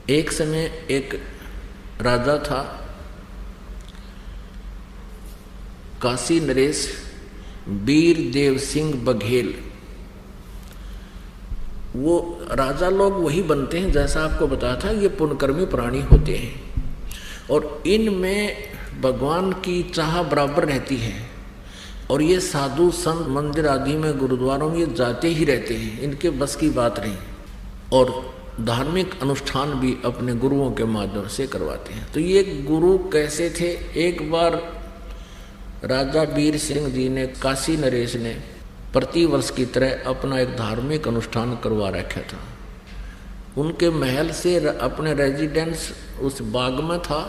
एक समय एक राजा था, काशी नरेश वीर देव सिंह बघेल। वो राजा लोग वही बनते हैं जैसा आपको बताया था, ये पुण्यकर्मी प्राणी होते हैं और इनमें भगवान की चाह बराबर रहती है। और ये साधु संत मंदिर आदि में गुरुद्वारों में ये जाते ही रहते हैं, इनके बस की बात नहीं। और धार्मिक अनुष्ठान भी अपने गुरुओं के माध्यम से करवाते हैं। तो ये गुरु कैसे थे? एक बार राजा वीर सिंह जी ने, काशी नरेश ने प्रतिवर्ष की तरह अपना एक धार्मिक अनुष्ठान करवा रखा था। उनके महल से अपने रेजिडेंस उस बाग में था।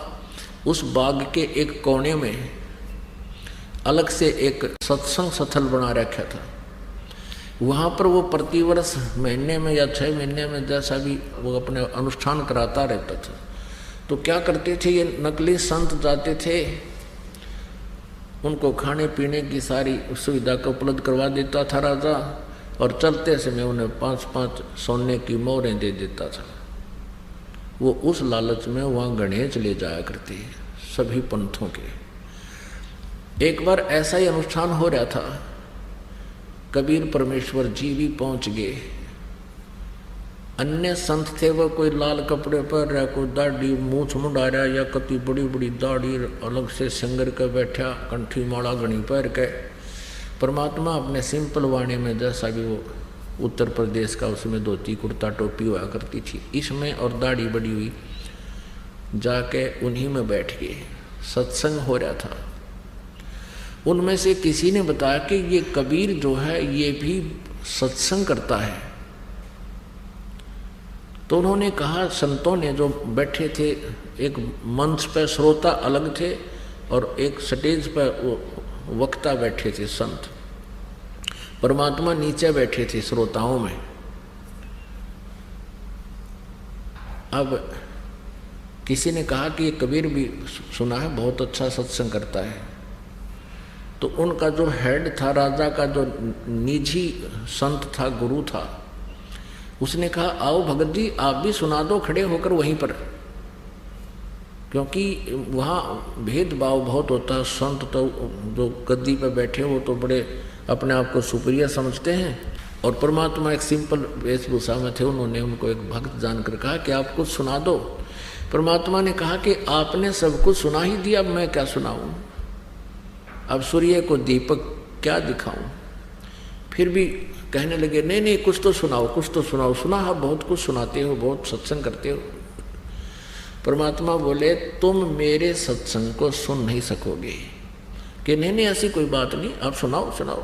उस बाग के एक कोने में अलग से एक सत्संग स्थल बना रखा था। वहाँ पर वो प्रतिवर्ष महीने में या 6 महीने में जैसा भी वो अपने अनुष्ठान कराता रहता था। तो क्या करते थे, ये नकली संत जाते थे, उनको खाने पीने की सारी सुविधा को उपलब्ध करवा देता था राजा, और चलते समय उन्हें 5-5 सोने की मोहरें दे देता था। वो उस लालच में वहाँ गणेश ले जाया करते सभी पंथों के। एक बार ऐसा ही अनुष्ठान हो रहा था, कबीर परमेश्वर जी भी पहुँच गए। अन्य संत थे, वो कोई लाल कपड़े पर रहा, कोई दाढ़ी मूछ मुंडा रहा, या कति बड़ी बड़ी दाढ़ी अलग से सिंगर के बैठा, कंठी माला घनी पैर के। परमात्मा अपने सिंपल वाणी में जैसा भी वो उत्तर प्रदेश का, उसमें धोती कुर्ता टोपी हुआ करती थी, इसमें और दाढ़ी बड़ी हुई, जाके उन्हीं में बैठ गए। सत्संग हो रहा था। उनमें से किसी ने बताया कि ये कबीर जो है ये भी सत्संग करता है। तो उन्होंने कहा, संतों ने जो बैठे थे, एक मंच पर श्रोता अलग थे और एक स्टेज पर वक्ता बैठे थे संत। परमात्मा नीचे बैठे थे श्रोताओं में। अब किसी ने कहा कि ये कबीर भी सुना है, बहुत अच्छा सत्संग करता है। तो उनका जो हेड था, राजा का जो निजी संत था, गुरु था, उसने कहा, आओ भगत जी आप भी सुना दो खड़े होकर वहीं पर, क्योंकि वहाँ भेदभाव बहुत होता है। संत तो जो गद्दी पर बैठे वो तो बड़े अपने आप को सुपीरियर समझते हैं, और परमात्मा एक सिंपल वेशभूषा में थे। उन्होंने उनको एक भक्त जानकर कहा कि आप कुछ सुना दो। परमात्मा ने कहा कि आपने सब कुछ सुना ही दिया, अब मैं क्या सुनाऊं? अब सूर्य को दीपक क्या दिखाऊं? फिर भी कहने लगे, नहीं नहीं कुछ तो सुनाओ, कुछ तो सुनाओ। सुना है, बहुत कुछ सुनाते हो, बहुत सत्संग करते हो। परमात्मा बोले, तुम मेरे सत्संग को सुन नहीं सकोगे। कि नहीं नहीं ऐसी कोई बात नहीं, आप सुनाओ सुनाओ।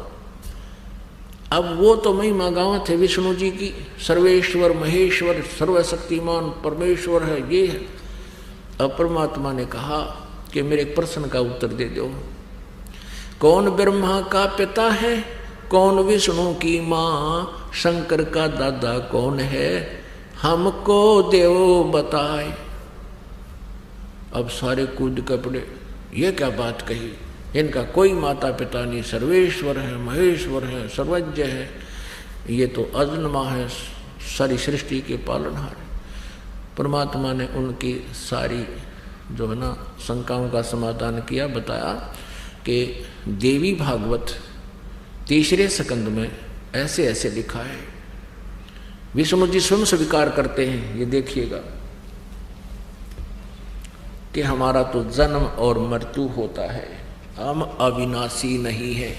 अब वो तो महिमा गाँव थे विष्णु जी की, सर्वेश्वर महेश्वर सर्वशक्तिमान परमेश्वर है, ये है। अब परमात्मा ने कहा कि मेरे एक प्रश्न का उत्तर दे दो। कौन ब्रह्मा का पिता है, कौन विष्णु की माँ, शंकर का दादा कौन है, हमको देवो बताए। अब सारे कूद के पड़े, ये क्या बात कही, इनका कोई माता पिता नहीं, सर्वेश्वर है महेश्वर है सर्वज्ञ है, ये तो अजन्मा है, सारी सृष्टि के पालनहार है। परमात्मा ने उनकी सारी जो है ना शंकाओं का समाधान किया, बताया कि देवी भागवत 3 स्कंद में ऐसे ऐसे लिखा है। विष्णु जी स्वयं स्वीकार करते हैं, ये देखिएगा कि हमारा तो जन्म और मृत्यु होता है, हम अविनाशी नहीं है।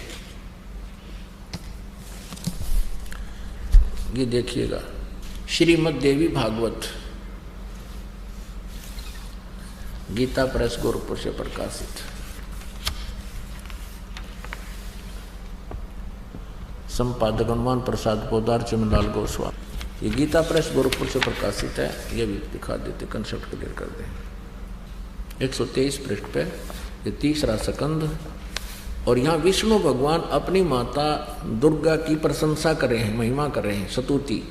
ये देखिएगा श्रीमद् देवी भागवत, गीता प्रेस गोरखपुर से प्रकाशित, संपादक हनुमान प्रसाद पोदार चमनलाल गोस्वामी। ये गीता प्रेस गोरखपुर से प्रकाशित है। ये भी दिखा देते, कंसेप्ट क्लियर कर दें। 123 पृष्ठ पे ये 3 स्कंद। और यहाँ विष्णु भगवान अपनी माता दुर्गा की प्रशंसा कर रहे हैं, महिमा कर रहे हैं, स्तुति।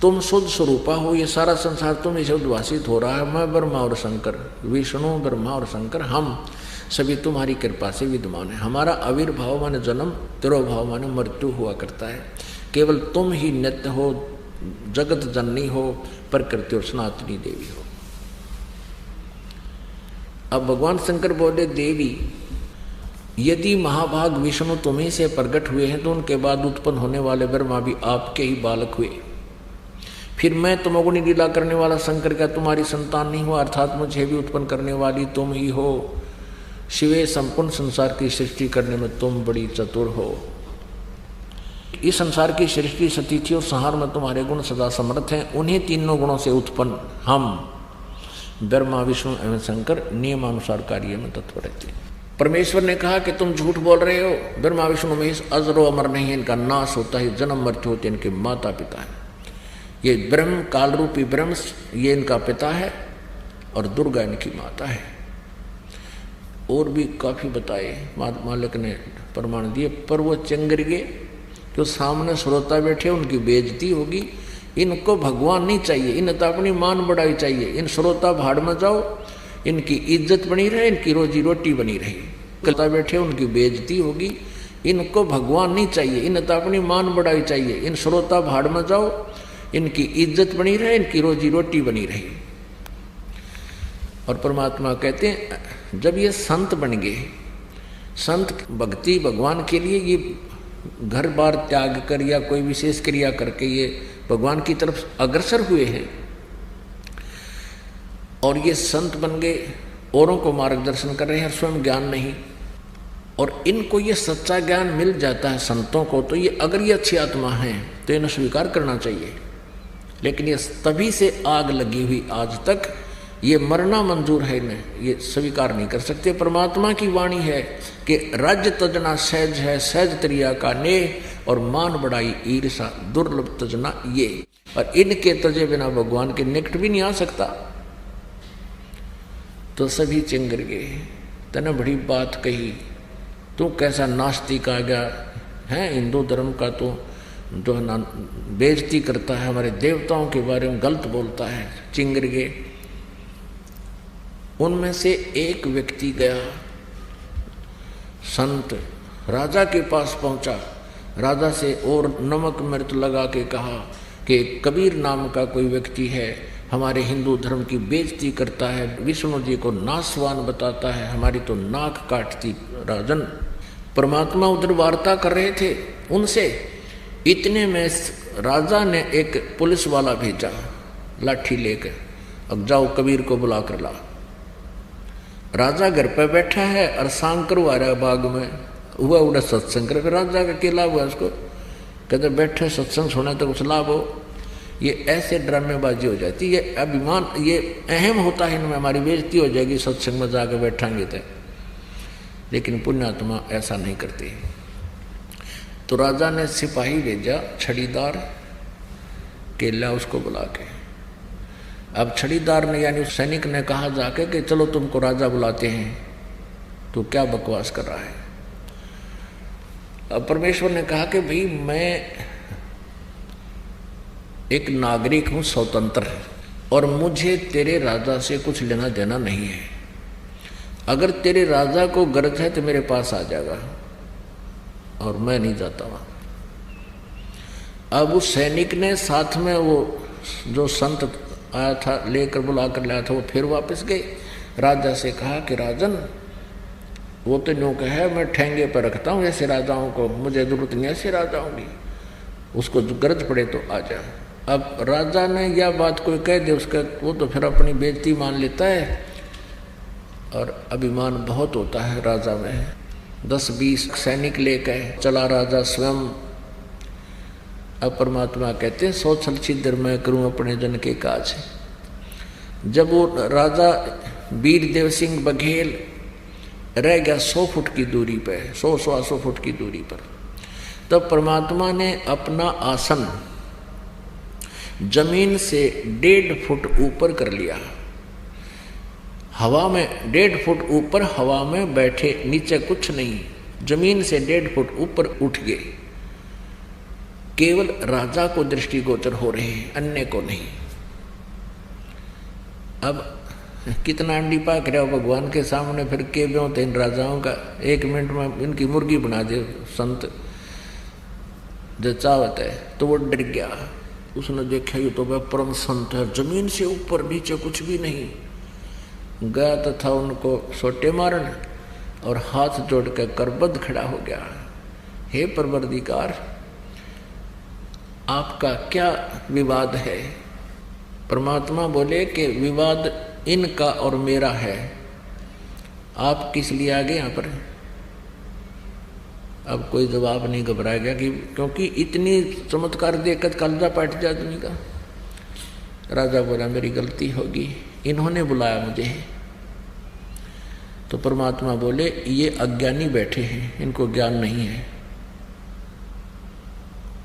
तुम शुद्ध स्वरूपा हो, ये सारा संसार तुम इसे उद्भासित हो रहा है। मैं ब्रह्मा और शंकर, विष्णु ब्रह्मा और शंकर, हम सभी तुम्हारी कृपा से विद्यमान है। हमारा आविर्भाव माने जन्म, तिरोभाव माने मृत्यु हुआ करता है। केवल तुम ही नित्य हो, जगत जननी हो, प्रकृति और सनातनी देवी हो। अब भगवान शंकर बोले, देवी यदि महाभाग विष्णु तुम्ही से प्रकट हुए हैं तो उनके बाद उत्पन्न होने वाले ब्रह्मा भी आपके ही बालक हुए, फिर मैं तमोगुणी लीला करने वाला शंकर क्या तुम्हारी संतान नहीं हुआ? अर्थात मुझे भी उत्पन्न करने वाली तुम ही हो। शिवे संपूर्ण संसार की सृष्टि करने में तुम बड़ी चतुर हो। इस संसार की सृष्टि सतिथि और संहार में तुम्हारे गुण सदा समर्थ हैं। उन्हीं तीनों गुणों से उत्पन्न हम ब्रह्मा विष्णु एवं शंकर नियमानुसार कार्य में तत्पर रहते हैं। परमेश्वर ने कहा कि तुम झूठ बोल रहे हो, ब्रह्मा विष्णु महेश अजरो अमर नहीं है, इनका नाश होता है, जन्म मृत्यु होती है, इनके माता पिता है। ये ब्रह्म काल रूपी ब्रह्म ये इनका पिता है और दुर्गा इनकी माता है। और भी काफी बताए मालिक ने प्रमाण दिए, पर वो चंगर गए जो सामने श्रोता बैठे उनकी बेइज्जती होगी। इनको भगवान नहीं चाहिए, इन्हें तो अपनी मान बढ़ाई चाहिए। इन श्रोता भाड़ में जाओ, इनकी इज्जत बनी रहे, इनकी रोजी रोटी बनी रहे। कलता बैठे उनकी बेइज्जती होगी। इनको भगवान नहीं चाहिए, इन्हें तो अपनी मान बढ़ाई चाहिए। इन श्रोता भाड़ में जाओ, इनकी इज्जत बनी रहे, इनकी रोजी रोटी बनी रहे। और परमात्मा कहते हैं जब ये संत बन गए, संत भक्ति भगवान के लिए ये घर बार त्याग कर या कोई विशेष क्रिया करके ये भगवान की तरफ अग्रसर हुए हैं और ये संत बन गए, औरों को मार्गदर्शन कर रहे हैं, स्वयं ज्ञान नहीं। और इनको ये सच्चा ज्ञान मिल जाता है संतों को, तो ये अगर ये अच्छी आत्मा है तो इन्हें स्वीकार करना चाहिए। लेकिन ये तभी से आग लगी हुई आज तक ये मरना मंजूर है, इन्हें ये स्वीकार नहीं कर सकते। परमात्मा की वाणी है कि राज्य तजना सहज है, सहज त्रिया का नेह, और मान बढ़ाई ईर्षा दुर्लभ तजना ये। और इनके तजे बिना भगवान के निकट भी नहीं आ सकता। तो सभी चिंगर गए, तने बड़ी बात कही, तू कैसा नास्तिक आ गया है, हिंदू धर्म का तो जो बेइज्जती करता है, हमारे देवताओं के बारे में गलत बोलता है। चिंगर गए। उनमें से एक व्यक्ति गया, संत राजा के पास पहुंचा, राजा से और नमक मिर्च लगा के कहा कि कबीर नाम का कोई व्यक्ति है, हमारे हिंदू धर्म की बेइज्जती करता है, विष्णु जी को नासवान बताता है, हमारी तो नाक काटती। राजन परमात्मा उधर वार्ता कर रहे थे उनसे। इतने में राजा ने एक पुलिस वाला भेजा लाठी लेकर, अब जाओ कबीर को बुला कर ला। राजा घर पे बैठा है और सांग करवा रहा है बाग में, हुआ उड़ा सत्संग कर। राजा का क्या लाभ हुआ उसको? कहते बैठे सत्संग सुने तो कुछ लाभ हो। ये ऐसे ड्रामेबाजी हो जाती, ये अभिमान, ये अहम होता है इनमें, हमारी बेइज्जती हो जाएगी सत्संग में जाकर बैठांगे तो। लेकिन पुण्यात्मा ऐसा नहीं करती। तो राजा ने सिपाही भेजा छड़ीदार केला उसको बुला के। अब छड़ीदार ने यानी सैनिक ने कहा जाके कि चलो तुमको राजा बुलाते हैं, तो क्या बकवास कर रहा है। अब परमेश्वर ने कहा कि भाई मैं एक नागरिक हूं, स्वतंत्र, और मुझे तेरे राजा से कुछ लेना देना नहीं है। अगर तेरे राजा को गरज है तो मेरे पास आ जाएगा, और मैं नहीं जाता वहां। अब उस सैनिक ने साथ में वो जो संत आया था लेकर बुला कर लाया था, वो फिर वापस गए। राजा से कहा कि राजन वो तो न्यू कहा है, मैं ठेंगे पर रखता हूँ ऐसे राजाओं को, मुझे जरूरत नहीं ऐसे राजाओं की, उसको गरज पड़े तो आ जा। अब राजा ने यह बात कोई कह दे उसका, वो तो फिर अपनी बेइज्जती मान लेता है, और अभिमान बहुत होता है राजा में। 10-20 सैनिक लेकर चला राजा स्वयं। अब परमात्मा कहते हैं सोचल छिद्र मैं करूं अपने जन के काज। जब वो राजा वीर देव सिंह बघेल रह गया 100 फुट की दूरी पे, 100-125 फुट की दूरी पर, तब परमात्मा ने अपना आसन जमीन से 1.5 फुट ऊपर कर लिया। हवा में 1.5 फुट ऊपर हवा में बैठे, नीचे कुछ नहीं, जमीन से 1.5 फुट ऊपर उठ गए। केवल राजा को दृष्टिगोचर हो रहे हैं, अन्य को नहीं। अब कितना अंडी पाक रहे हो भगवान के सामने, फिर के ब्यों इन राजाओं का। 1 मिनट में इनकी मुर्गी बना दे संत जो चाहत है। तो वो डर गया, उसने देखा ये तो वह परम संत है, जमीन से ऊपर नीचे कुछ भी नहीं। गया तथा उनको सोटे मारन और हाथ जोड़ कर करबद्ध खड़ा हो गया। हे परवरदिगार, आपका क्या विवाद है? परमात्मा बोले कि विवाद इनका और मेरा है, आप किस लिए आ गए यहाँ पर? अब कोई जवाब नहीं, घबरा गया कि क्योंकि इतनी चमत्कार देखकर कलजा पाट जाए आदमी का। राजा बोला मेरी गलती होगी, इन्होंने बुलाया मुझे। तो परमात्मा बोले ये अज्ञानी बैठे हैं, इनको ज्ञान नहीं है।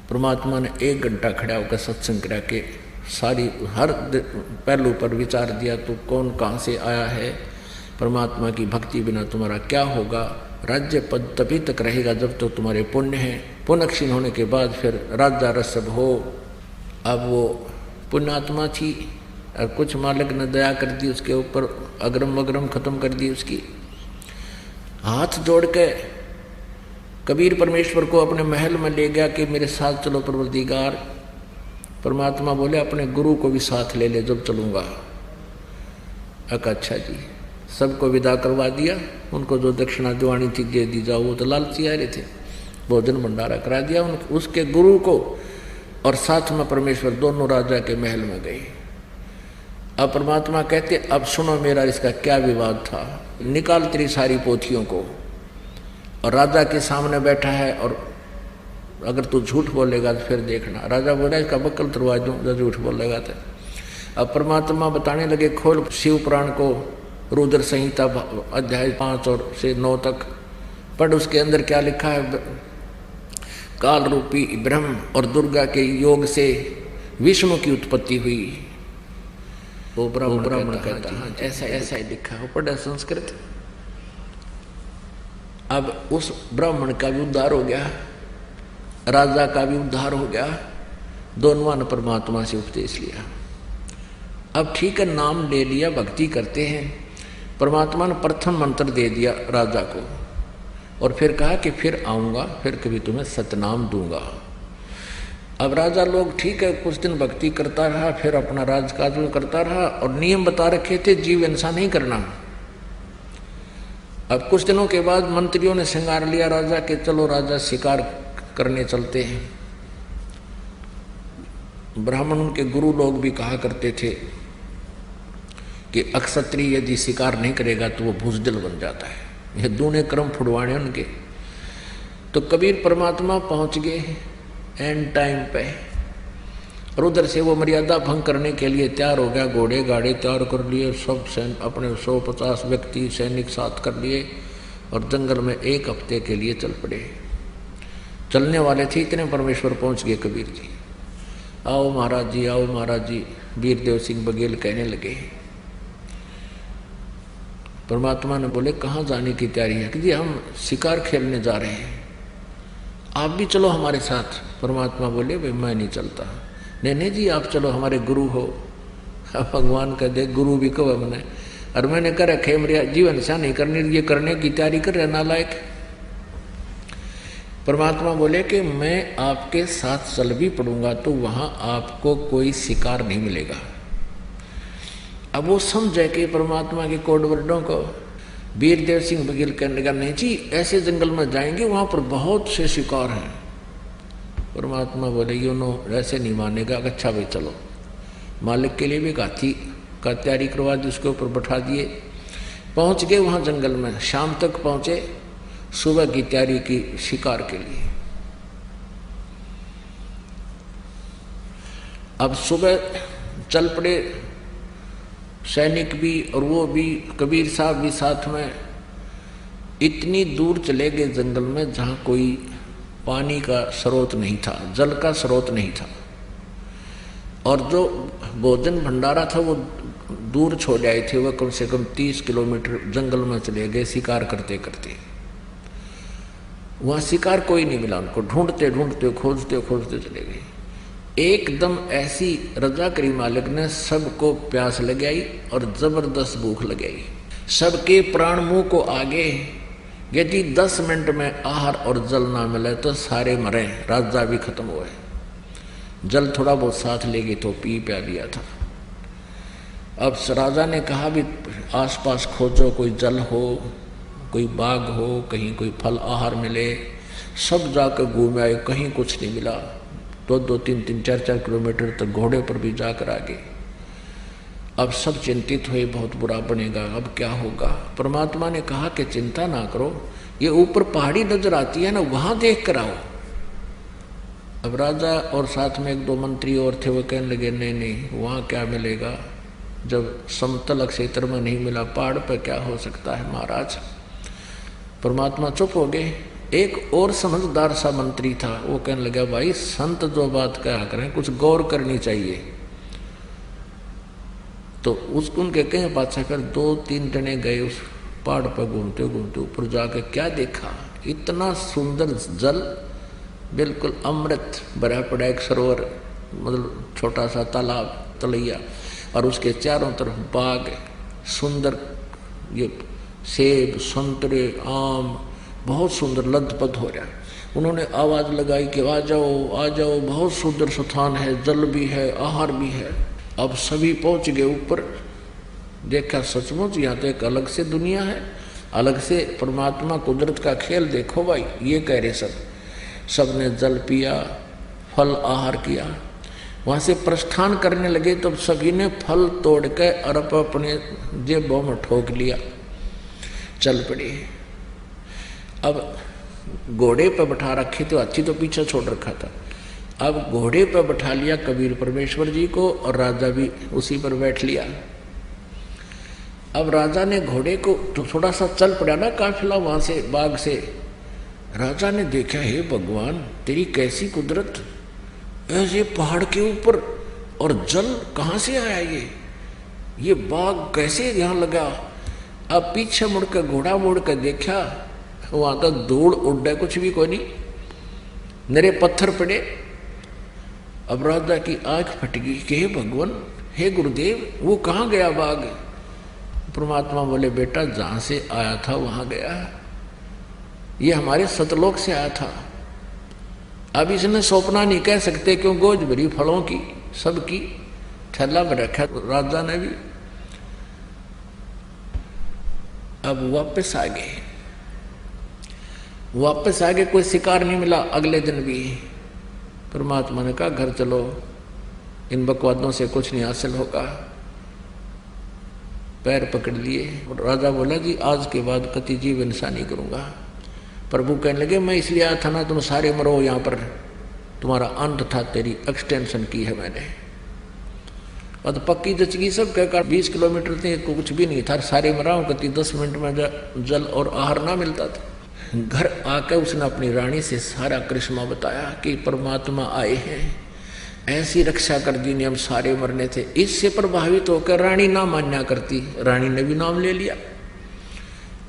परमात्मा ने 1 घंटा खड़ा होकर सत्संग करा के सारी हर पहलू पर विचार दिया। तो कौन कहाँ से आया है, परमात्मा की भक्ति बिना तुम्हारा क्या होगा, राज्य पद तभी तक रहेगा जब तक तो तुम्हारे पुण्य हैं, पुण्य क्षीण होने के बाद फिर राजा रसब हो। अब वो पुण्यात्मा थी और कुछ मालिक ने दया कर दी उसके ऊपर, अग्रम वग्रम खत्म कर दी उसकी। हाथ जोड़ के कबीर परमेश्वर को अपने महल में ले गया कि मेरे साथ चलो परवरदिगार। परमात्मा बोले अपने गुरु को भी साथ ले ले जब चलूँगा। अच्छा जी, सबको विदा करवा दिया। उनको जो दक्षिणा दिवानी थी दे दी जाओ, वो तो लालची आ रहे थे। भोजन भंडारा करा दिया उसके गुरु को, और साथ में परमेश्वर दोनों राजा के महल में गए। अब परमात्मा कहते अब सुनो मेरा इसका क्या विवाद था, निकाल तेरी सारी पोथियों को। और राजा के सामने बैठा है और अगर तू झूठ बोलेगा तो फिर देखना। राजा बोला इसका बक्कल तुड़वा दूं जो झूठ बोलेगा तो। अब परमात्मा बताने लगे खोल शिव पुराण को, रुद्र संहिता अध्याय 5 और से 9 तक पढ़। उसके अंदर क्या लिखा है, काल रूपी ब्रह्म और दुर्गा के योग से विष्णु की उत्पत्ति हुई। वो ब्राह्मण कहता है ऐसा ही लिखा है, पढ़ा संस्कृत। अब उस ब्राह्मण का भी उद्धार हो गया, राजा का भी उद्धार हो गया, दोनों ने परमात्मा से उपदेश लिया। अब ठीक है, नाम ले लिया, भक्ति करते हैं। परमात्मा ने प्रथम मंत्र दे दिया राजा को और फिर कहा कि फिर आऊँगा, फिर कभी तुम्हें सतनाम दूंगा। अब राजा लोग ठीक है कुछ दिन भक्ति करता रहा, फिर अपना राजकाज में करता रहा और नियम बता रखे थे जीव हिंसा नहीं करना। अब कुछ दिनों के बाद मंत्रियों ने श्रृंगार लिया राजा के, चलो राजा शिकार करने चलते हैं। ब्राह्मण उनके गुरु लोग भी कहा करते थे कि अक्षत्रिय यदि शिकार नहीं करेगा तो वो भूजदल बन जाता है। ये दूने क्रम फुड़वाने उनके। तो कबीर परमात्मा पहुंच गए एंड टाइम पे, और उधर से वो मर्यादा भंग करने के लिए तैयार हो गया। घोड़े गाड़े तैयार कर लिए, सब अपने 150 व्यक्ति सैनिक साथ कर लिए और जंगल में 1 हफ्ते के लिए चल पड़े। चलने वाले थे इतने परमेश्वर पहुंच गए कबीर जी। आओ महाराज जी, आओ महाराज जी, वीरदेव सिंह बघेल कहने लगे। परमात्मा ने बोले कहाँ जाने की तैयारी है? कि जी हम शिकार खेलने जा रहे हैं, आप भी चलो हमारे साथ। परमात्मा बोले भाई मैं नहीं चलता। नहीं जी आप चलो, हमारे गुरु हो। भगवान का दे गुरु भी कब हमने, और मैंने कर रखे मेरे जीवन ऐसा नहीं करने, ये करने की तैयारी कर रहे नालायक। परमात्मा बोले कि मैं आपके साथ चल भी पड़ूंगा तो वहां आपको कोई शिकार नहीं मिलेगा। अब वो समझे कि परमात्मा के कोड वर्डों को। वीरदेव सिंह बघेल कहने लगा नहीं जी ऐसे जंगल में जाएंगे वहां पर बहुत से शिकार हैं। परमात्मा बोले यू नो ऐसे नहीं मानेगा। अच्छा भाई चलो। मालिक के लिए भी हाथी का तैयारी करवा दी, उसके ऊपर बैठा दिए। पहुंच गए वहां जंगल में, शाम तक पहुंचे, सुबह की तैयारी की शिकार के लिए। अब सुबह चल पड़े सैनिक भी और वो भी, कबीर साहब भी साथ में। इतनी दूर चले गए जंगल में जहाँ कोई पानी का स्रोत नहीं था, जल का स्रोत नहीं था, और जो भोजन भंडारा था वो दूर छोड़ आए थे। वह कम से कम 30 किलोमीटर जंगल में चले गए शिकार करते करते। वहाँ शिकार कोई नहीं मिला उनको, ढूंढते ढूंढते खोजते खोजते चले गए। एकदम ऐसी रजा करी मालिक ने, सबको प्यास लगाई और जबरदस्त भूख लगाई। सबके प्राण मुंह को आगे। यदि 10 मिनट में आहार और जल ना मिले तो सारे मरे, राजा भी खत्म हुए। जल थोड़ा बहुत साथ ले गए तो पी प्या लिया था। अब राजा ने कहा भी आसपास खोजो, कोई जल हो, कोई बाग हो, कहीं कोई फल आहार मिले। सब जाकर घूम आए, कहीं कुछ नहीं मिला। 2-2, 3-3, 4-4 किलोमीटर तक घोड़े पर भी जाकर आगे। अब सब चिंतित हुए, बहुत बुरा बनेगा, अब क्या होगा। परमात्मा ने कहा कि चिंता ना करो, ये ऊपर पहाड़ी नजर आती है ना, वहां देख कर आओ। अब राजा और साथ में 1-2 मंत्री और थे, वो कहने लगे नहीं नहीं, वहां क्या मिलेगा, जब समतल क्षेत्र में नहीं मिला, पहाड़ पर क्या हो सकता है महाराज। परमात्मा चुप हो गए। एक और समझदार सा मंत्री था, वो कहने लगा भाई संत जो बात कहा करें कुछ गौर करनी चाहिए। तो उसको उनके कहे बादशाह कर 2-3 जने गए उस पहाड़ पर, घूमते घूमते ऊपर जाके क्या देखा, इतना सुंदर जल, बिल्कुल अमृत भरा पड़ा एक सरोवर, मतलब छोटा सा तालाब तलैया, और उसके चारों तरफ बाग, सुंदर ये सेब, संतरे, आम, बहुत सुंदर लदपद हो रहा। उन्होंने आवाज लगाई कि आ जाओ आ जाओ, बहुत सुंदर स्थान है, जल भी है, आहार भी है। अब सभी पहुंच गए ऊपर, देखा सचमुच यहाँ तो एक अलग से दुनिया है, अलग से परमात्मा कुदरत का खेल देखो भाई, ये कह रहे सब ने जल पिया, फल आहार किया। वहां से प्रस्थान करने लगे तो सभी ने फल तोड़ के अरब अपने जेबों में ठोक लिया, चल पड़े। अब घोड़े पर बैठा रखे थे, हाथी तो पीछे छोड़ रखा था। अब घोड़े पर बैठा लिया कबीर परमेश्वर जी को, और राजा भी उसी पर बैठ लिया। अब राजा ने घोड़े को तो थोड़ा सा चल पड़ा ना काफिला वहां से, बाग से। राजा ने देखा, हे भगवान तेरी कैसी कुदरत, ऐसे पहाड़ के ऊपर, और जल कहाँ से आया ये बाग कैसे यहाँ लगा। अब पीछे मुड़कर घोड़ा मोड़कर देखा, वहां तो धूल उड्डा, कुछ भी कोई नहीं, नरे पत्थर पड़े। अब राजा की आंख फट गई कि हे भगवान, हे गुरुदेव, वो कहाँ गया बाग। परमात्मा बोले बेटा जहां से आया था वहां गया, ये हमारे सतलोक से आया था। अब इसने सौंपना नहीं कह सकते, क्यों गोज भरी फलों की सबकी थैला में रखा राजा ने भी। अब वापस आ गए, कोई शिकार नहीं मिला। अगले दिन भी परमात्मा ने कहा घर चलो, इन बकवादों से कुछ नहीं हासिल होगा। पैर पकड़ लिए और राजा बोला जी आज के बाद कति जीव हिंसा नहीं करूंगा। प्रभु कहने लगे मैं इसलिए आया था ना, तुम सारे मरो यहाँ पर, तुम्हारा अंत था, तेरी एक्सटेंशन की है मैंने। और तो पक्की जचगी सब कहकर 20 किलोमीटर थे, कुछ भी नहीं था, सारे मराओ कति 10 मिनट में जल और आहार ना मिलता था। घर आकर उसने अपनी रानी से सारा करिश्मा बताया कि परमात्मा आए हैं, ऐसी रक्षा कर दी ने हम सारे मरने थे। इससे प्रभावित होकर रानी ना मान्या करती, रानी ने भी नाम ले लिया,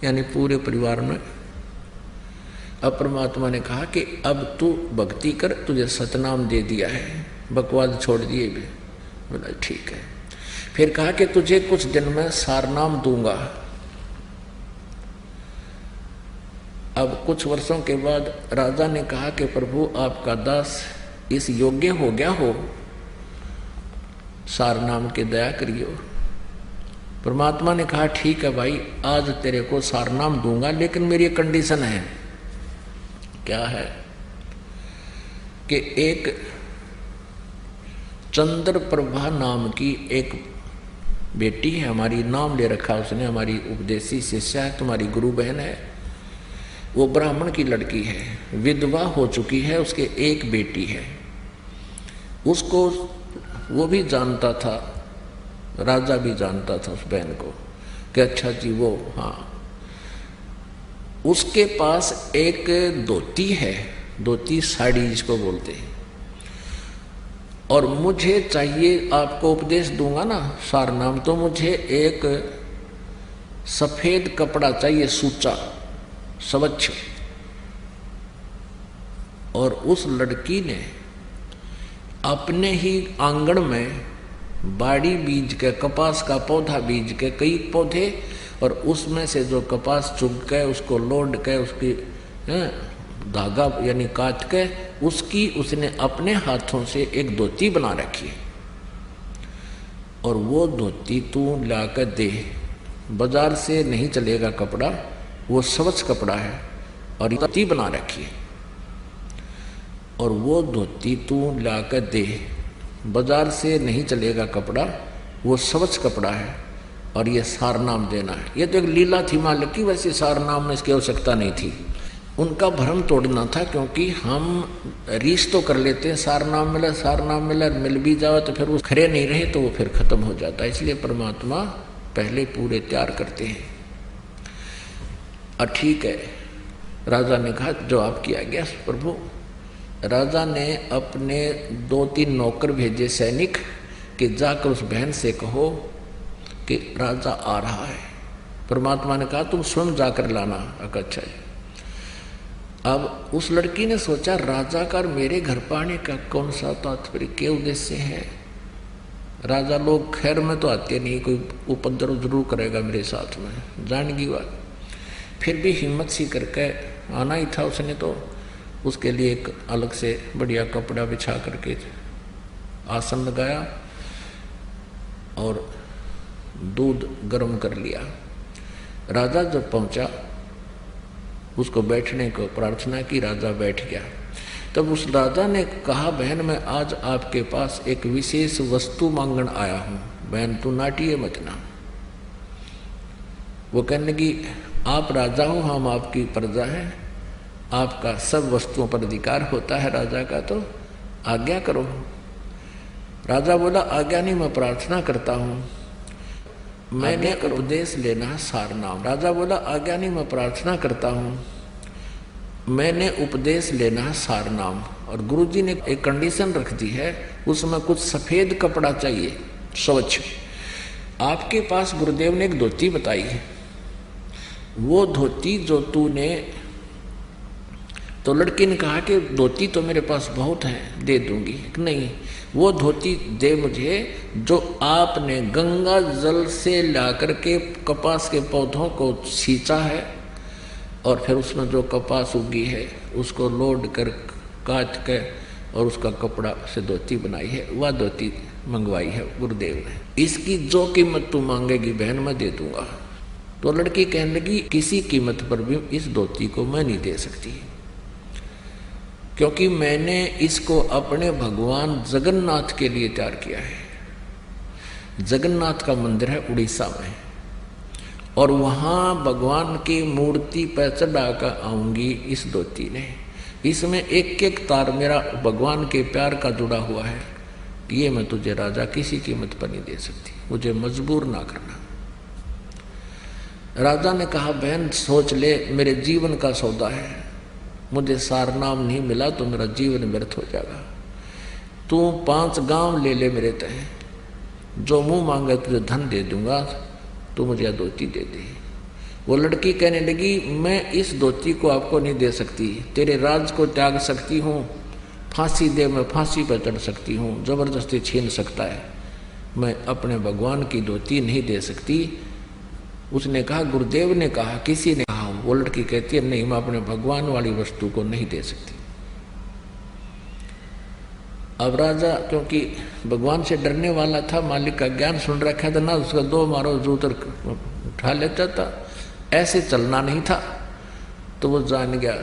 यानी पूरे परिवार में। अब परमात्मा ने कहा कि अब तू भक्ति कर, तुझे सतनाम दे दिया है, बकवाद छोड़ दिए भी। बोला ठीक है। फिर कहा कि तुझे कुछ दिन में सारनाम दूंगा। अब कुछ वर्षों के बाद राजा ने कहा कि प्रभु आपका दास इस योग्य हो गया हो, सारनाम के दया करियो। परमात्मा ने कहा ठीक है भाई, आज तेरे को सारनाम दूंगा, लेकिन मेरी कंडीशन है। क्या है कि एक चंद्र प्रभा नाम की एक बेटी है हमारी, नाम ले रखा उसने, हमारी उपदेशी शिष्य है, तुम्हारी गुरु बहन है। वो ब्राह्मण की लड़की है, विधवा हो चुकी है, उसके एक बेटी है। उसको वो भी जानता था, राजा भी जानता था उस बहन को कि अच्छा जी वो, हाँ उसके पास एक धोती है, धोती साड़ी जिसको बोलते हैं, और मुझे चाहिए, आपको उपदेश दूंगा ना सारनाम, तो मुझे एक सफेद कपड़ा चाहिए, सूचा स्वच्छ। और उस लड़की ने अपने ही आंगन में बाड़ी बीज के, कपास का पौधा बीज के, कई पौधे, और उसमें से जो कपास चुग के उसको लोड के उसकी धागा यानी काट के उसकी उसने अपने हाथों से एक धोती बना रखी है। और वो धोती तू लाकर दे, बाजार से नहीं चलेगा कपड़ा, वो स्वच्छ कपड़ा है और धोती बना रखी है। और वो धोती तू लाकर दे, बाजार से नहीं चलेगा कपड़ा, वो स्वच्छ कपड़ा है और ये सारनाम देना है। ये तो एक लीला थी मालिक की, वैसे सारनाम में इसकी आवश्यकता नहीं थी। उनका भ्रम तोड़ना था, क्योंकि हम रीस तो कर लेते हैं, सारनाम मिला, मिल भी जाओ तो फिर वो खरे नहीं रहे तो वो फिर खत्म हो जाता है। इसलिए परमात्मा पहले पूरे तैयार करते हैं। और ठीक है, राजा ने कहा जो आपकी आज्ञा प्रभु। राजा ने अपने 2-3 नौकर भेजे सैनिक कि जाकर उस बहन से कहो कि राजा आ रहा है। परमात्मा ने कहा तुम स्वयं जाकर लाना। अच्छा है। अब उस लड़की ने सोचा राजा का मेरे घर पाने का कौन सा तात्पर्य, क्या उद्देश्य है। राजा लोग खैर में तो आते नहीं, कोई उपद्रव जरूर करेगा मेरे साथ में, जानगी बात। फिर भी हिम्मत सी करके आना ही था उसने, तो उसके लिए एक अलग से बढ़िया कपड़ा बिछा करके आसन लगाया और दूध गर्म कर लिया। राजा जब पहुंचा उसको बैठने को प्रार्थना की, राजा बैठ गया। तब उस राजा ने कहा बहन मैं आज आपके पास एक विशेष वस्तु मांगन आया हूं, बहन तू नाटिए मत ना। वो कहने लगी आप राजा हो, हम आपकी प्रजा हैं, आपका सब वस्तुओं पर अधिकार होता है राजा का, तो आज्ञा करो। राजा बोला आज्ञा नहीं, मैं प्रार्थना करता हूं, मैंने उपदेश लेना सारनाम। राजा बोला आज्ञा नहीं, मैं प्रार्थना करता हूं, मैंने उपदेश लेना सारनाम। और गुरुजी ने एक कंडीशन रख दी है, उसमें कुछ सफेद कपड़ा चाहिए स्वच्छ। आपके पास गुरुदेव ने एक धोती बताई है, वो धोती जो तूने, तो लड़की ने कहा कि धोती तो मेरे पास बहुत है, दे दूंगी। नहीं, वो धोती दे मुझे जो आपने गंगा जल से लाकर के कपास के पौधों को सींचा है और फिर उसमें जो कपास उगी है उसको लोड कर काट के और उसका कपड़ा से धोती बनाई है, वह धोती मंगवाई है गुरुदेव ने। इसकी जो कीमत तू मांगेगी बहन मैं दे दूंगा। तो लड़की कहने लगी किसी कीमत पर भी इस धोती को मैं नहीं दे सकती, क्योंकि मैंने इसको अपने भगवान जगन्नाथ के लिए तैयार किया है। जगन्नाथ का मंदिर है उड़ीसा में, और वहाँ भगवान की मूर्ति पर चढ़ा कर आऊंगी इस धोती ने। इसमें एक एक तार मेरा भगवान के प्यार का जुड़ा हुआ है। ये मैं तुझे राजा किसी कीमत पर नहीं दे सकती, मुझे मजबूर ना करना। राजा ने कहा बहन सोच ले, मेरे जीवन का सौदा है, मुझे सारनाम नहीं मिला तो मेरा जीवन व्यर्थ हो जाएगा। तू 5 गांव ले ले मेरे तय, जो मुंह मांगे तुझे धन दे दूंगा, तू मुझे यह धोती दे दे। वो लड़की कहने लगी मैं इस धोती को आपको नहीं दे सकती, तेरे राज को त्याग सकती हूँ, फांसी दे मैं फांसी पर चढ़ सकती हूँ, जबरदस्ती छीन सकता है, मैं अपने भगवान की धोती नहीं दे सकती। उसने कहा गुरुदेव ने कहा, किसी ने कहा। वो लड़की कहती है नहीं, मैं अपने भगवान वाली वस्तु को नहीं दे सकती। अब राजा क्योंकि भगवान से डरने वाला था, मालिक का ज्ञान सुन रखा था ना, उसका 2 मारो जूतर उठा लेता था, ऐसे चलना नहीं था। तो वो जान गया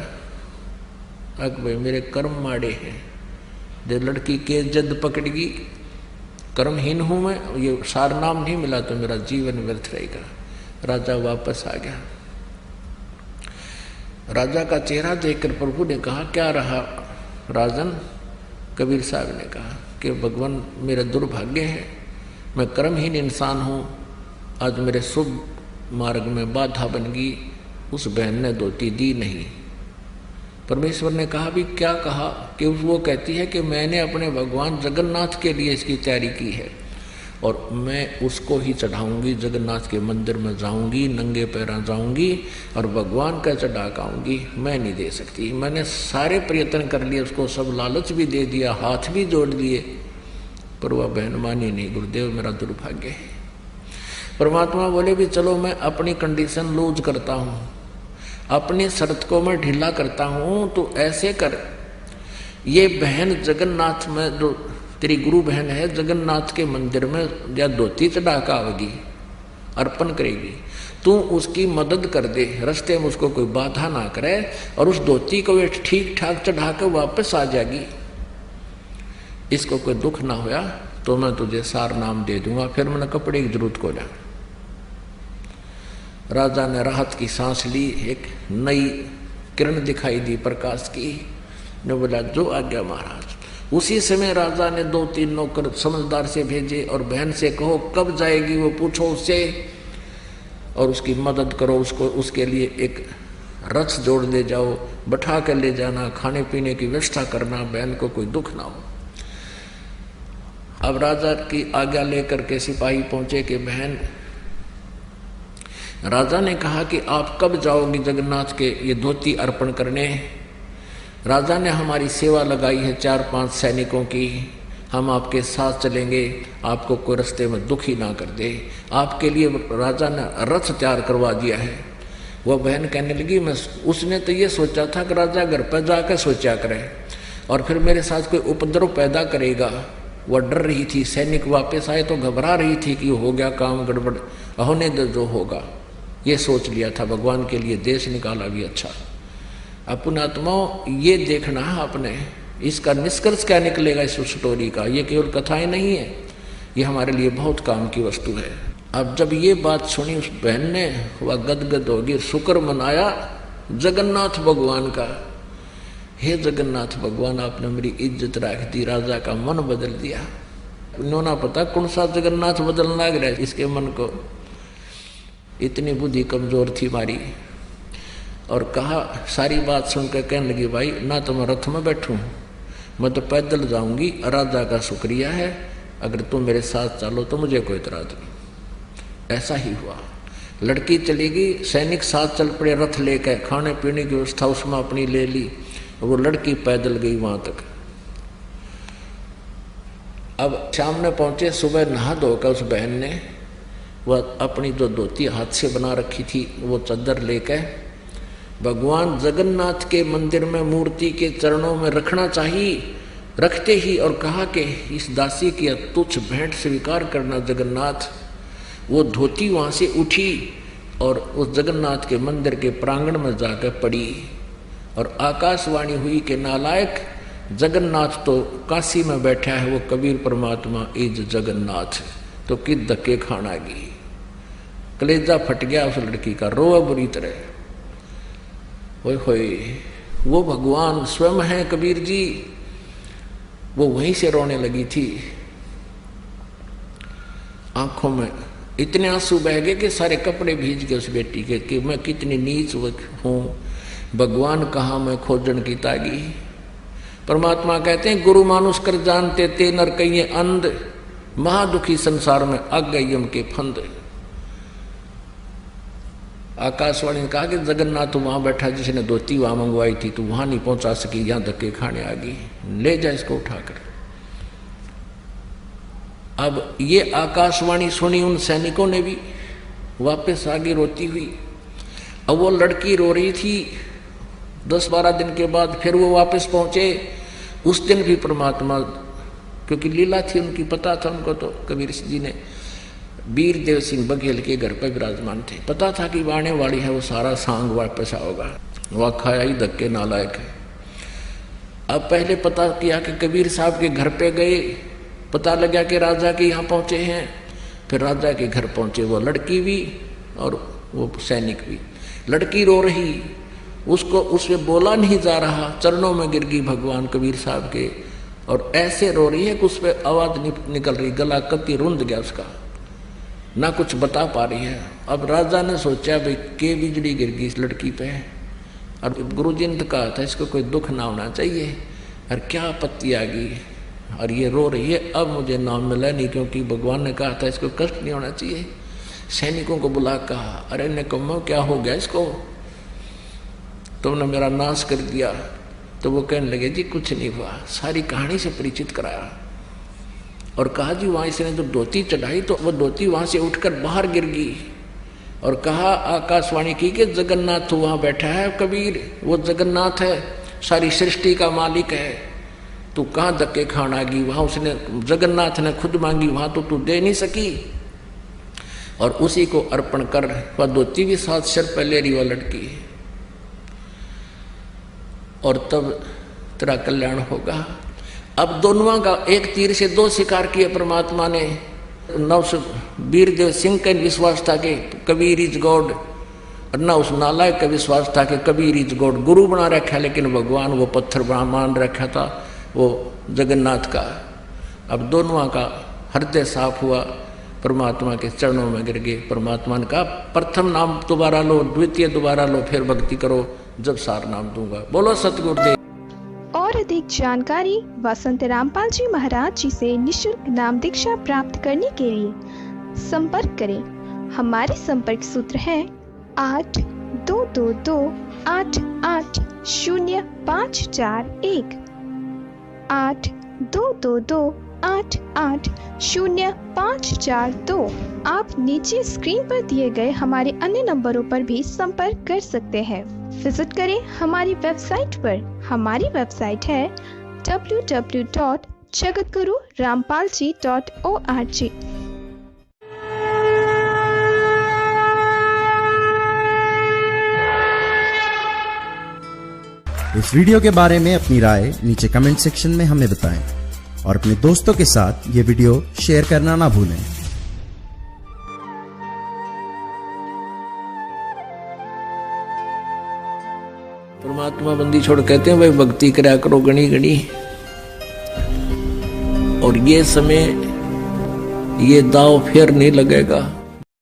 अक भाई मेरे कर्म माड़े हैं, जब लड़की के जद पकड़गी, कर्महीन हूं मैं, ये सारनाम नहीं मिला तो मेरा जीवन व्यर्थ रहेगा। राजा वापस आ गया। राजा का चेहरा देखकर प्रभु ने कहा क्या रहा राजन। कबीर साहब ने कहा कि भगवान मेरा दुर्भाग्य है, मैं कर्महीन इंसान हूँ, आज मेरे शुभ मार्ग में बाधा बन गई, उस बहन ने धोती दी नहीं। परमेश्वर ने कहा भी क्या कहा कि वो कहती है कि मैंने अपने भगवान जगन्नाथ के लिए इसकी तैयारी की है और मैं उसको ही चढ़ाऊंगी, जगन्नाथ के मंदिर में जाऊंगी, नंगे पैरों जाऊंगी और भगवान का चढ़ा आऊंगी, मैं नहीं दे सकती। मैंने सारे प्रयत्न कर लिए, उसको सब लालच भी दे दिया, हाथ भी जोड़ दिए, पर वह बहन मानी नहीं। गुरुदेव मेरा दुर्भाग्य है। परमात्मा बोले भी चलो मैं अपनी कंडीशन लूज करता हूँ, अपनी शर्त को मैं ढीला करता हूँ, तो ऐसे कर, ये बहन जगन्नाथ में जो तेरी गुरु बहन है, जगन्नाथ के मंदिर में या धोती चढ़ा के आवेगी, अर्पण करेगी, तू उसकी मदद कर दे, रास्ते में उसको कोई बाधा ना करे और उस धोती को वे ठीक ठाक चढ़ा के वापस आ जाएगी, इसको कोई दुख ना होया तो मैं तुझे सार नाम दे दूंगा, फिर मैंने कपड़े की जरूरत को जा। राजा ने राहत की सांस ली, एक नई किरण दिखाई दी प्रकाश की, ने बोला जो आज्ञा महाराज। उसी समय राजा ने 2-3 नौकर समझदार से भेजे और बहन से कहो कब जाएगी वो पूछो उससे और उसकी मदद करो, उसको उसके लिए एक रथ जोड़ ले जाओ, बैठा कर ले जाना, खाने पीने की व्यवस्था करना, बहन को कोई दुख ना हो। अब राजा की आज्ञा लेकर के सिपाही पहुंचे कि बहन, राजा ने कहा कि आप कब जाओगी जगन्नाथ के ये धोती अर्पण करने। राजा ने हमारी सेवा लगाई है 4-5 सैनिकों की, हम आपके साथ चलेंगे, आपको कोई रास्ते में दुखी ना कर दे। आपके लिए राजा ने रथ तैयार करवा दिया है। वह बहन कहने लगी मैं, उसने तो ये सोचा था कि राजा घर पर जाकर सोचा करे और फिर मेरे साथ कोई उपद्रव पैदा करेगा। वह डर रही थी, सैनिक वापस आए तो घबरा रही थी कि हो गया काम गड़बड़, होने दे जो होगा, ये सोच लिया था। भगवान के लिए देश निकाला भी अच्छा। अपने आत्माओं ये देखना है आपने, इसका निष्कर्ष क्या निकलेगा इस स्टोरी का। ये केवल कथाएं नहीं है, ये हमारे लिए बहुत काम की वस्तु है। अब जब ये बात सुनी उस बहन ने, वह गदगद होगी, शुक्र मनाया जगन्नाथ भगवान का। हे जगन्नाथ भगवान, आपने मेरी इज्जत रख दी, राजा का मन बदल दिया। उन्होंने पता कौन सा जगन्नाथ बदलना लग रहा है इसके मन को, इतनी बुद्धि कमजोर थी हमारी। और कहा, सारी बात सुनकर कहने लगी भाई ना तो मैं रथ में बैठूं, मैं तो पैदल जाऊंगी, राजा का शुक्रिया है, अगर तुम मेरे साथ चलो तो मुझे कोई इतराज नहीं। ऐसा ही हुआ, लड़की चलेगी, सैनिक साथ चल पड़े रथ लेकर, खाने पीने की व्यवस्था उसमें अपनी ले ली, वो लड़की पैदल गई वहां तक। अब शाम में पहुंचे, सुबह नहा धोकर उस बहन ने वह अपनी जो धोती हाथ से बना रखी थी वो चादर लेकर भगवान जगन्नाथ के मंदिर में मूर्ति के चरणों में रखना चाहिए, रखते ही और कहा कि इस दासी की तुच्छ भेंट स्वीकार करना जगन्नाथ। वो धोती वहां से उठी और उस जगन्नाथ के मंदिर के प्रांगण में जाकर पड़ी और आकाशवाणी हुई कि नालायक, जगन्नाथ तो काशी में बैठा है, वो कबीर परमात्मा इज जगन्नाथ, तो किस धक्के खाना गई। कलेजा फट गया उस लड़की का, रोआ बुरी तरह। ओए होए, वो भगवान स्वयं है कबीर जी। वो वहीं से रोने लगी थी, आंखों में इतने आंसू बह गए कि सारे कपड़े भीज गए उस बेटी के, कि मैं कितनी नीच हूं, भगवान कहाँ मैं खोजन की तागी। परमात्मा कहते हैं गुरु मानुष कर जानते ते नर कहिए अंध, महादुखी संसार में अग गई यम के फंद। आकाशवाणी ने कहा कि जगन्नाथ वहां बैठा जिसने धोती वहां मंगवाई थी, तो वहां नहीं पहुंचा सकी, यहां धक्के खाने आ गई, ले जा इसको उठाकर। अब ये आकाशवाणी सुनी उन सैनिकों ने भी, वापस आ गई रोती हुई। अब वो लड़की रो रही थी। 10-12 दिन के बाद फिर वो वापस पहुंचे। उस दिन भी परमात्मा, क्योंकि लीला थी उनकी, पता था उनको, तो कबीर जी ने वीर देव सिंह बघेल के घर पर विराजमान थे, पता था कि आने वाली है वो सारा सांग वापस आओगा, वह खाया ही धक्के नालायक है। अब पहले पता किया कि कबीर साहब के घर पे गए, पता लगा कि राजा के यहाँ पहुंचे हैं, फिर राजा के घर पहुंचे, वो लड़की भी और वो सैनिक भी। लड़की रो रही, उसको उससे बोला नहीं जा रहा, चरणों में गिर गई भगवान कबीर साहब के, और ऐसे रो रही है कि उस पर आवाज निकल रही, गला कत्ती रुंध गया उसका, ना कुछ बता पा रही है। अब राजा ने सोचा भाई के बिजली गिर गई इस लड़की पे, और गुरु जी ने तो कहा था इसको कोई दुख ना होना चाहिए, और क्या आपत्ति आ गई, और ये रो रही है, अब मुझे नाम मिला नहीं, क्योंकि भगवान ने कहा था इसको कष्ट नहीं होना चाहिए। सैनिकों को बुला कहा, अरे निकम्मो क्या हो गया इसको, तुमने मेरा नाश कर दिया। तो वो कहने लगे जी कुछ नहीं हुआ, सारी कहानी से परिचित कराया और कहा जी वहां इसने जब धोती चढ़ाई तो वो धोती वहां से उठकर बाहर गिर गई, और कहा आकाशवाणी की कि जगन्नाथ तो वहां बैठा है कबीर, वो जगन्नाथ है, सारी सृष्टि का मालिक है, तू कहाँ धक्के खाना गई, वहां उसने जगन्नाथ ने खुद मांगी, वहां तो तू दे नहीं सकी, और उसी को अर्पण कर। वह धोती भी 7 सिर पहले रही वह लड़की, और तब तेरा कल्याण होगा। अब दोनों का एक तीर से 2 शिकार किए परमात्मा ने। वीरदेव सिंह का विश्वास था कि कबीर इज गॉड, और न उस नालायक का विश्वास था कि कबीर इज गॉड। गुरु बना रखा, लेकिन भगवान वो पत्थर मान रखा था, वो जगन्नाथ का। अब दोनों का हृदय साफ हुआ, परमात्मा के चरणों में गिर गए। परमात्मा ने कहा प्रथम नाम दोबारा लो, द्वितीय दोबारा लो, फिर भक्ति करो, जब सार नाम दूंगा। बोलो सतगुरुदेव। और अधिक जानकारी वसंत रामपाल जी महाराज जी से निःशुल्क नाम दीक्षा प्राप्त करने के लिए संपर्क करें। हमारे संपर्क सूत्र हैं 8222880541 8222880542। आप नीचे स्क्रीन पर दिए गए हमारे अन्य नंबरों पर भी संपर्क कर सकते हैं। विजिट करें हमारी वेबसाइट पर। हमारी वेबसाइट है www.jagatgururampalji.org। इस वीडियो के बारे में अपनी राय नीचे कमेंट सेक्शन में हमें बताएं और अपने दोस्तों के साथ ये वीडियो शेयर करना ना भूलें। परमात्मा बंदी छोड़ कहते हैं भाई भक्ति करा करो गणी गणी, और ये समय ये दाव फिर नहीं लगेगा।